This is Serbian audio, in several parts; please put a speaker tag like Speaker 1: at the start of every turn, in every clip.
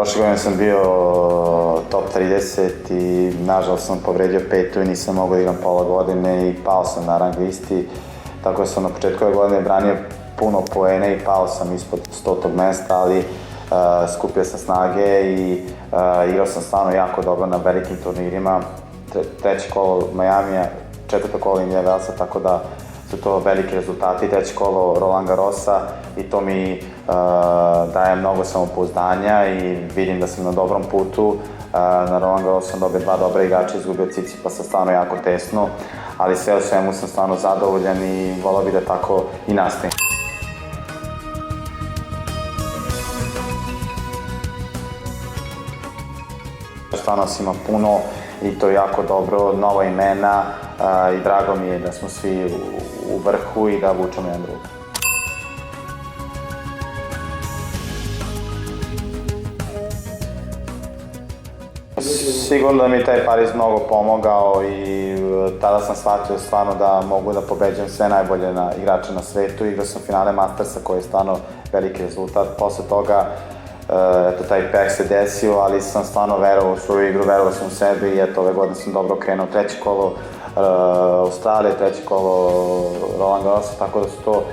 Speaker 1: Prošle godine sam bio top 30 i nažalost sam povredio petu i nisam mogao da igram pola godine i pao sam na rang listi. Tako da sam na početku ove godine branio puno poene i pao sam ispod 100. mesta, ali skupio sam snage i igrao sam stvarno jako dobro na velikim turnirima. Treće kolo Majamija, četvrto kolo India Wellsa, tako da su to veliki rezultati. Treće kolo Roland Garrosa i to mi daje mnogo samopouzdanja i vidim da sam na dobrom putu. Na Roland Garrosu sam dobio 2 dobra igrača, izgubio Tsitsipasa stvarno jako tesno, ali sve u svemu sam stvarno zadovoljan i volao bih da tako i nastavim. Stvarno nas ima puno i to je jako dobro, nova imena i drago mi je da smo svi u vrhu i da vučemo jedan drugi. Sigurno da mi je taj Pariz mnogo pomogao i tada sam shvatio stvarno da mogu da pobeđujem sve najbolje igrače na svetu. Igrao sam finale Mastersa koji je stvarno veliki rezultat. Posle toga taj peh se desio, ali sam stvarno verovao u svoju igru, verovao sam u sebi i eto, ove godine sam dobro krenuo. Treće kolo Australije, treće kolo Roland Garrosa, tako da su to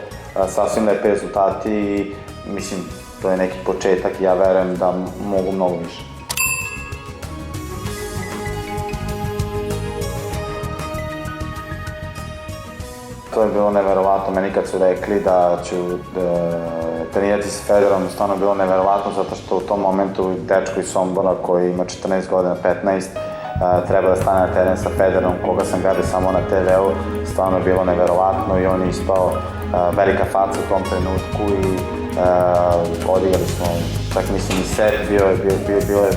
Speaker 1: sasvim lepi rezultati i mislim, to je neki početak i ja verujem da mogu mnogo više. To je bilo neverovatno, meni kad su rekli da ću trenirati sa Federerom, stvarno bilo neverovatno zato što u tom momentu dečko iz Sombora koji ima 14 godina, 15, treba da stane na teren sa Federerom, koga sam gledao samo na TV-u, stvarno je bilo neverovatno i on je ispao velika faca u tom trenutku i odigrali smo, čak mislim i set,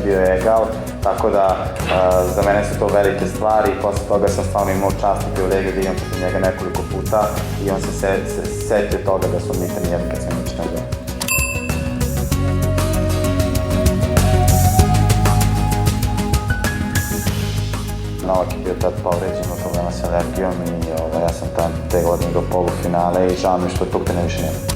Speaker 1: bio je egal, tako da za mene su to velike stvari i posle toga sam stvarno imao čast i privilegiju da igram protiv njega nekoliko puta i on se setio toga da smo mi trenirali kad sam imao 14 godina. Novak je bio tad povređen od problema sa alergijom i ja sam te godine do polufinale i žao mi što tog trena više nema.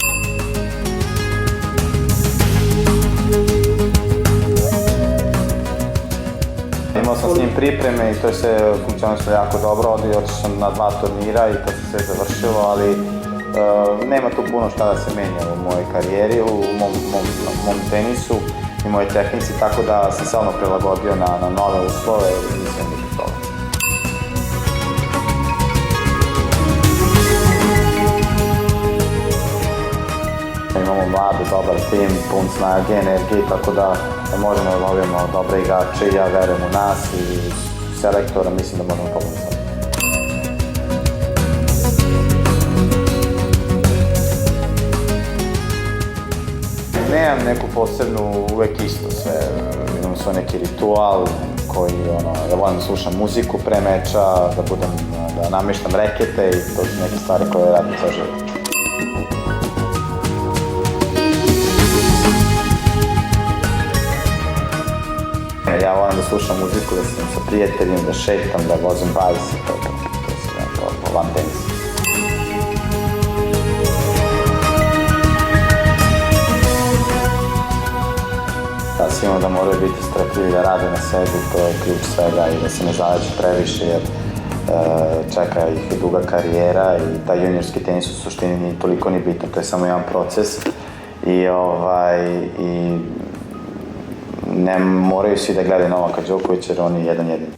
Speaker 1: Imao sam s njim pripreme i to je sve funkcionisalo jako dobro, otišao sam na 2 turnira i to se sve završilo, ali nema tu puno šta da se menja u mojoj karijeri, u mom tenisu i mojoj tehnici, tako da sam se odmah prilagodio na nove uslove i nisam nikad toga. Imamo mlad, dobar tim, pun snage, energije, tako da možemo da dobijemo dobre igrače i ja verujem u nas i selektora, mislim da možemo pobediti sad. Nemam neku posebnu, uvek isto sve, imam svoj neki ritual koji, ja volim da slušam muziku pre meča, da namještam rekete i to su neke stvari koje radim ceo život. Ja volim da slušam muziku, da sam sa prijateljima, da šetam, da vozim bajs i to se van tenisa. Da, svima da moraju biti strpljivi, da rade na sebi, to je ključ svega i da se ne zaleđu previše jer čeka ih duga karijera i taj juniorski tenis u suštini nije toliko ni bitan, to je samo jedan proces i ne moraju svi da gledaju Novaka Đokovića jer on je jedan jedini.